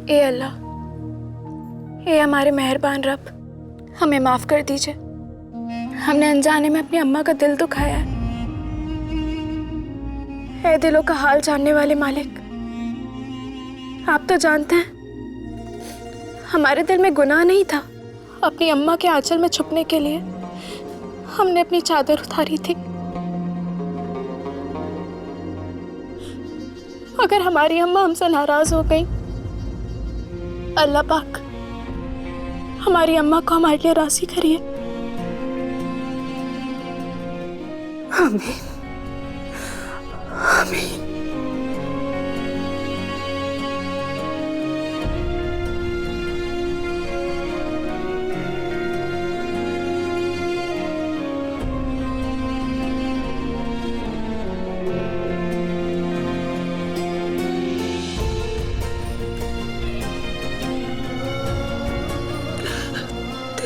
ए अल्लाह, ए हमारे मेहरबान रब, हमें माफ कर दीजिए। हमने अनजाने में अपनी अम्मा का दिल दुखाया है। ए दिलों का हाल जानने वाले मालिक, आप तो जानते हैं हमारे दिल में गुनाह नहीं था। अपनी अम्मा के आंचल में छुपने के लिए हमने अपनी चादर उतारी थी। अगर हमारी अम्मा हमसे नाराज हो गई, अल्लाह पाक हमारी अम्मा को हमारे लिए राजी करिए। आमीन आमीन।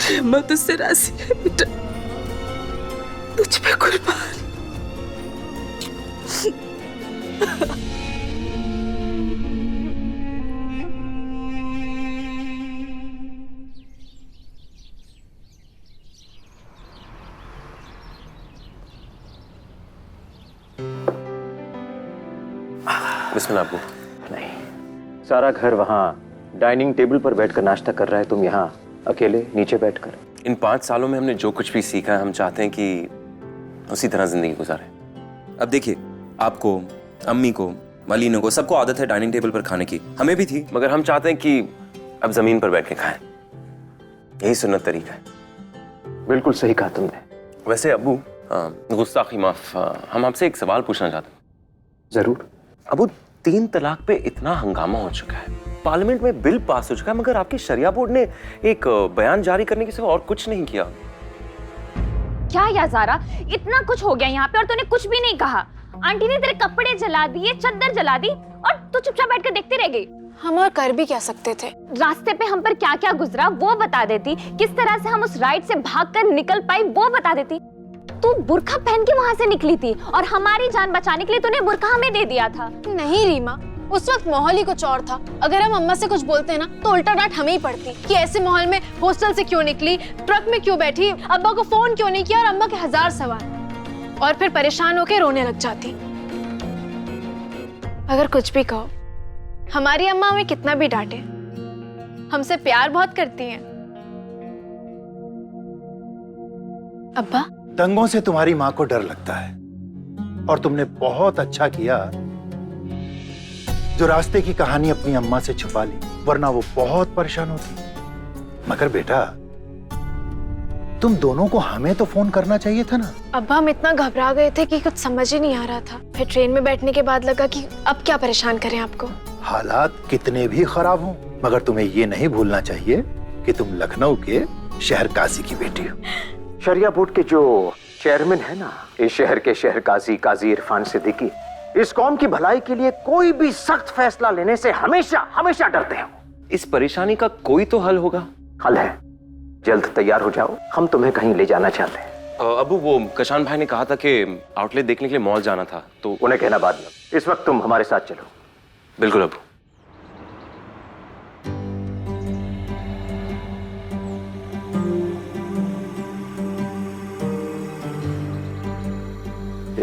तेरी अम्मा तुझसे राजी है बेटा, तुझ पे कुर्बान। बिस्मिल्लाह अब्बू। नहीं, सारा घर वहाँ डाइनिंग टेबल पर बैठकर नाश्ता कर रहा है, तुम यहाँ अकेले नीचे बैठकर। इन 5 सालों में हमने जो कुछ भी सीखा है, हम चाहते हैं कि उसी तरह जिंदगी गुजारें। अब देखिए, आपको, अम्मी को, मलीनों को, सबको आदत है डाइनिंग टेबल पर खाने की, हमें भी थी, मगर हम चाहते हैं कि अब जमीन पर बैठ के खाएं। यही सुन्नत तरीका है। बिल्कुल सही कहा तुमने। वैसे अब्बू, गुस्ताखी माफ, हम आपसे एक सवाल पूछना चाहते हैं। जरूर। अबू, 3 तलाक पे इतना हंगामा हो चुका है, पार्लियामेंट में बिल पास हो चुका है, मगर आपकी शरिया बोर्ड ने एक बयान जारी करने के सिवा और कुछ नहीं किया। क्या याज़ारा, इतना कुछ हो गया यहाँ पे और तूने कुछ भी नहीं कहा। आंटी ने तेरे कपड़े जला दिए, चद्दर जला दी और तू चुपचाप बैठ कर देखती रह गई। हम और कर भी क्या सकते थे? रास्ते पे हम पर क्या क्या गुजरा वो बता देती, किस तरह से हम उस राइड से भागकर निकल पाई वो बता देती। तू बुर्का पहन के वहाँ से निकली थी और हमारी जान बचाने के लिए तूने बुर्का हमें दे दिया था। नहीं रीमा, उस वक्त माहौल ही कुछ और था। अगर हम अम्मा से कुछ बोलते ना तो उल्टा डांट हमें ही पड़ती कि ऐसे माहौल में हॉस्टल से क्यों निकली, ट्रक में क्यों बैठी, अब्बा को फोन क्यों नहीं किया, और अम्मा के 1000 सवाल, और फिर परेशान होकर रोने लग जाती। अगर कुछ भी कहो, हमारी अम्मा हमें कितना भी डांटे, हमसे प्यार बहुत करती हैं। अब्बा, दंगों से तुम्हारी माँ को डर लगता है और तुमने बहुत अच्छा किया जो रास्ते की कहानी अपनी अम्मा से छुपा ली, वरना वो बहुत परेशान होती। मगर बेटा, तुम दोनों को हमें तो फोन करना चाहिए था ना। अब्बा, हम इतना घबरा गए थे कि कुछ समझ ही नहीं आ रहा था। फिर ट्रेन में बैठने के बाद लगा कि अब क्या परेशान करें आपको। हालात कितने भी खराब हों, मगर तुम्हें ये नहीं भूलना चाहिए कि तुम लखनऊ के शहर काजी की बेटी हो। शरिया बोर्ड के जो चेयरमैन है ना, इस शहर के शहर काजी, काजी इरफान सिद्दीकी, इस कौम की भलाई के लिए कोई भी सख्त फैसला लेने से हमेशा हमेशा डरते हैं। इस परेशानी का कोई तो हल होगा। हल है, जल्द तैयार हो जाओ, हम तुम्हें कहीं ले जाना चाहते हैं। अबू, वो कशान भाई ने कहा था कि आउटलेट देखने के लिए मॉल जाना था, तो उन्हें कहना बाद में। इस वक्त तुम हमारे साथ चलो। बिल्कुल अबू।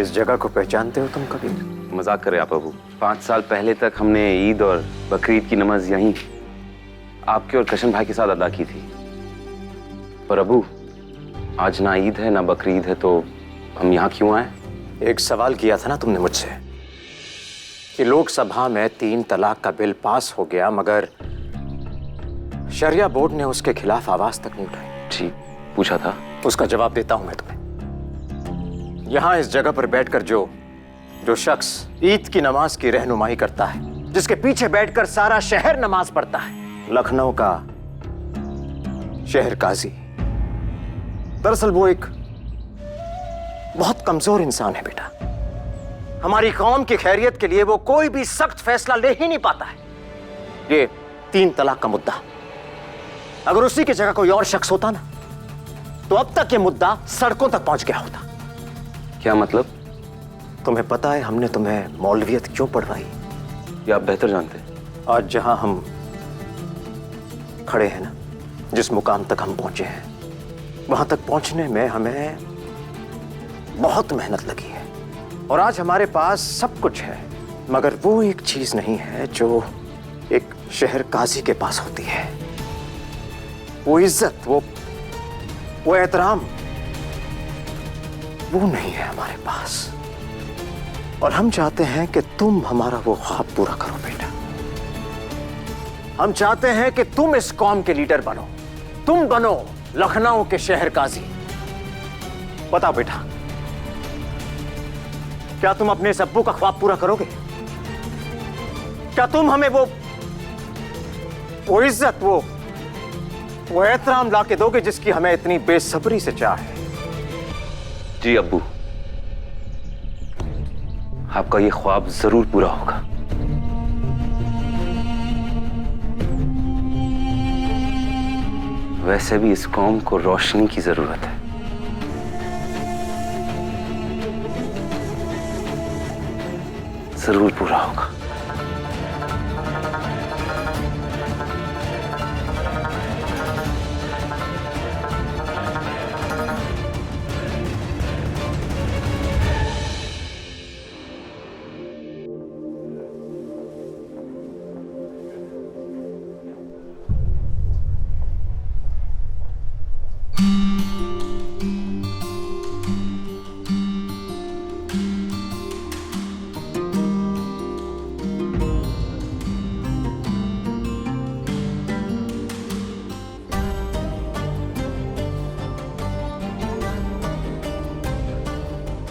इस जगह को पहचानते हो तुम कभी? मजाक कर रहे आप अबू। 5 साल पहले तक हमने ईद और बकरीद की नमाज यहीं आपके और कशन भाई के साथ अदा की थी। पर अबू, आज ना ईद है ना बकरीद है, तो हम यहाँ क्यों आए? एक सवाल किया था ना तुमने मुझसे कि लोकसभा में 3 तलाक का बिल पास हो गया, मगर शरिया बोर्ड ने उसके खिलाफ आवाज तक नहीं उठाई। जी, पूछा था। उसका जवाब देता हूं मैं तुम्हें। यहाँ इस जगह पर बैठकर जो शख्स ईद की नमाज की रहनुमाई करता है, जिसके पीछे बैठकर सारा शहर नमाज पढ़ता है, लखनऊ का शहर काजी, दरअसल वो एक बहुत कमजोर इंसान है बेटा। हमारी कौम की खैरियत के लिए वो कोई भी सख्त फैसला ले ही नहीं पाता है। ये 3 तलाक का मुद्दा, अगर उसी की जगह कोई और शख्स होता ना, तो अब तक ये मुद्दा सड़कों तक पहुंच गया होता। क्या मतलब? तुम्हें पता है हमने तुम्हें मौलवियत क्यों पढ़वाई? ये आप बेहतर जानते हैं। आज जहां हम खड़े हैं ना, जिस मुकाम तक हम पहुंचे हैं, वहां तक पहुंचने में हमें बहुत मेहनत लगी है। और आज हमारे पास सब कुछ है, मगर वो एक चीज नहीं है जो एक शहर काजी के पास होती है। वो इज्जत, वो एहतराम, वो नहीं है हमारे पास। और हम चाहते हैं कि तुम हमारा वो ख्वाब पूरा करो बेटा। हम चाहते हैं कि तुम इस कौम के लीडर बनो, तुम बनो लखनऊ के शहर काजी। बताओ बेटा, क्या तुम अपने सब्बू का ख्वाब पूरा करोगे? क्या तुम हमें वो इज्जत, वो एहतराम ला के दोगे जिसकी हमें इतनी बेसब्री से चाह है? जी अब्बू, आपका ये ख्वाब जरूर पूरा होगा। वैसे भी इस कौम को रोशनी की जरूरत है। जरूर पूरा होगा।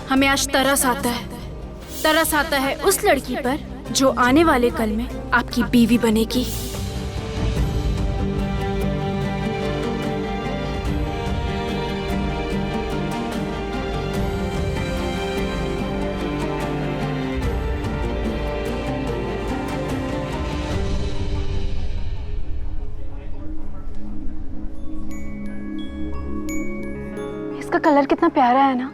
हमें आज तरस आता है उस लड़की पर जो आने वाले कल में आपकी बीवी बनेगी। इसका कलर कितना प्यारा है ना,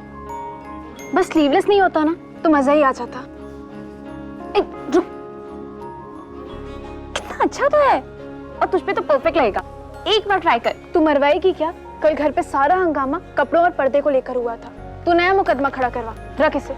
बस स्लीवलेस नहीं होता ना तो मजा ही आ जाता। रुक, कितना अच्छा तो है और तुझ पे तो परफेक्ट लगेगा। एक बार ट्राई कर। तू मरवाएगी क्या? कल घर पे सारा हंगामा कपड़ों और पर्दे को लेकर हुआ था। तू नया मुकदमा खड़ा करवा, रख इसे।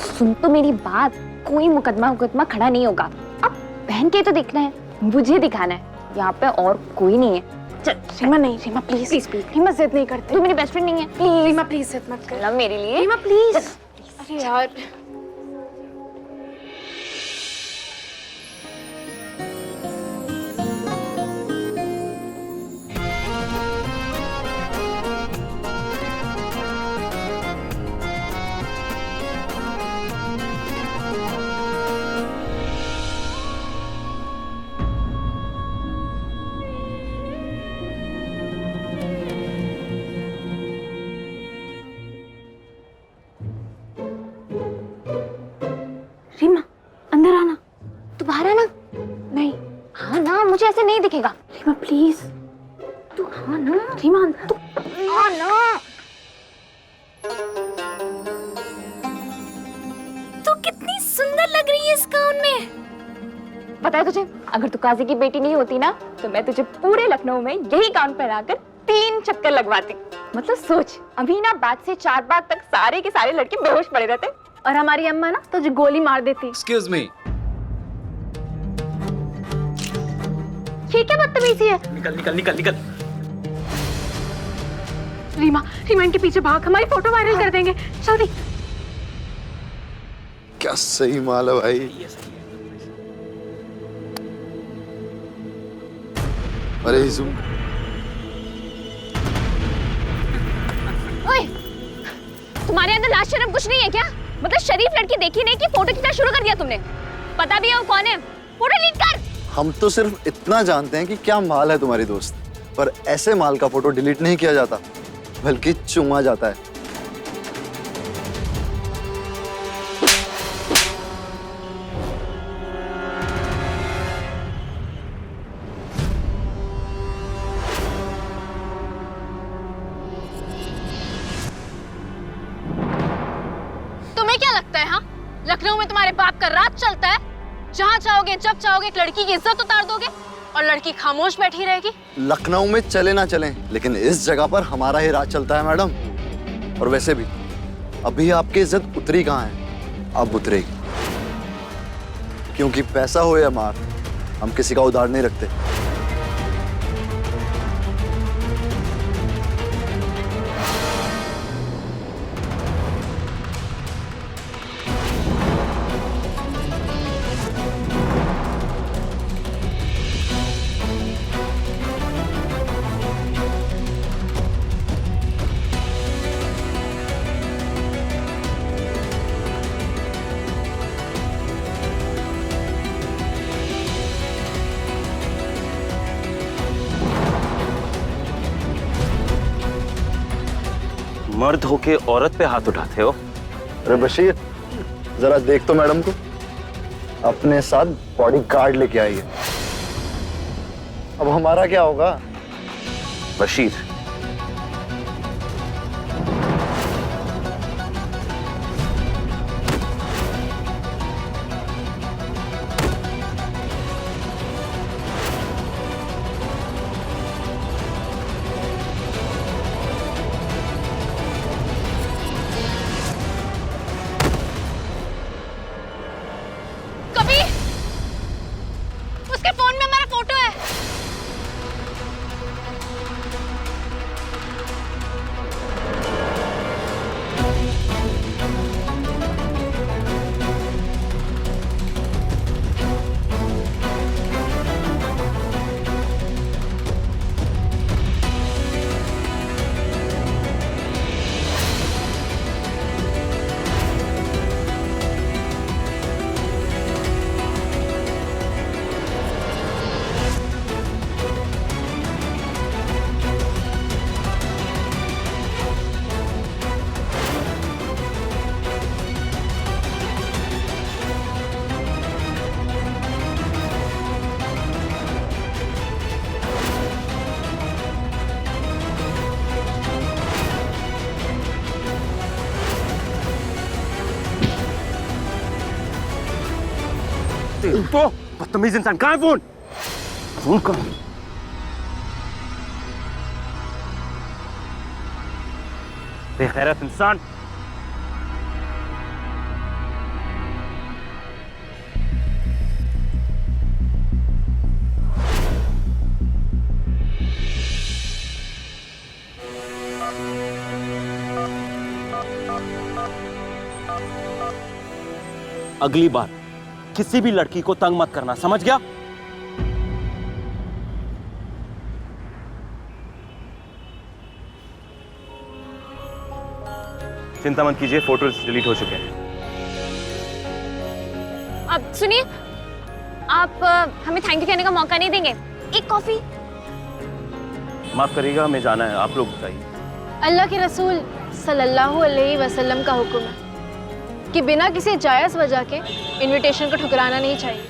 सुन तो मेरी बात, कोई मुकदमा खड़ा नहीं होगा। अब पहन के तो दिखना है, मुझे दिखाना है, यहाँ पे और कोई नहीं है। चल रीमा, नहीं Reema please please please. Reema जिद नहीं करते। तू मेरी बेस्ट फ्रेंड नहीं है, प्लीज रीमा प्लीज जिद मत कर। लव मेरे लिए। रीमा प्लीज। अरे यार, रीमा अंदर आना। तू बाहर आना। नहीं हाँ ना, मुझे ऐसे नहीं दिखेगा। रीमा प्लीज। तू हाँ ना। रीमा तू हाँ ना। तू कितनी सुंदर लग रही है इस गाउन में। पता है तुझे, अगर तू काजी की बेटी नहीं होती ना तो मैं तुझे पूरे लखनऊ में यही गाउन पहनाकर 3 चक्कर लगवाती। मतलब सोच, अभी ना बाद से 4 बार तक सारे के सारे लड़के बेहोश पड़े रहते और हमारी अम्मा ना तुझे गोली मार देती। Excuse me. ये क्या बदतमीजी है? निकल निकल निकल निकल। रीमा रीमा इनके पीछे भाग, हमारी फोटो वायरल कर देंगे। जल्दी। क्या सही माल है भाई। अरे ज़ूम। ओए, तुम्हारे अंदर लाज शर्म कुछ नहीं है क्या? मतलब शरीफ लड़की देखी नहीं कि फोटो खींचना शुरू कर दिया तुमने। पता भी है वो कौन है? फोटो डिलीट कर। हम तो सिर्फ इतना जानते हैं कि क्या माल है तुम्हारी दोस्त, पर ऐसे माल का फोटो डिलीट नहीं किया जाता, बल्कि चुमा जाता है। तुम्हें क्या लगता है? हाँ, लखनऊ में तुम्हारे बाप का राज चलता है? जहाँ चाहोगे जब चाहोगे एक लड़की की इज्जत उतार दोगे? और लड़की खामोश बैठी रहेगी? लखनऊ में चले ना चलें, लेकिन इस जगह पर हमारा ही राज चलता है मैडम। और वैसे भी अभी आपकी इज्जत उतरी कहाँ है, अब उतरेगी। क्योंकि पैसा हो या मार, हम किसी का उधार नहीं रखते। मर्द होके औरत पे हाथ उठाते हो? अरे बशीर, जरा देख तो मैडम को, अपने साथ बॉडी गार्ड लेके आई है। अब हमारा क्या होगा? बशीर, कबीर, उसके फोन में हमारा फोटो है। तो बदतमीज इंसान, कहाँ है फोन? फोन कहाँ? बेगैरत इंसान। अगली बार किसी भी लड़की को तंग मत करना, समझ गया? चिंता मत कीजिए, फोटोज डिलीट हो चुके हैं। अब सुनिए, आप हमें थैंक यू कहने का मौका नहीं देंगे? एक कॉफी। माफ करिएगा, हमें जाना है, आप लोग बताइए। अल्लाह के रसूल सल्लल्लाहु अलैहि वसल्लम का हुक्म है कि बिना किसी जायज़ वजह के इनविटेशन को ठुकराना नहीं चाहिए।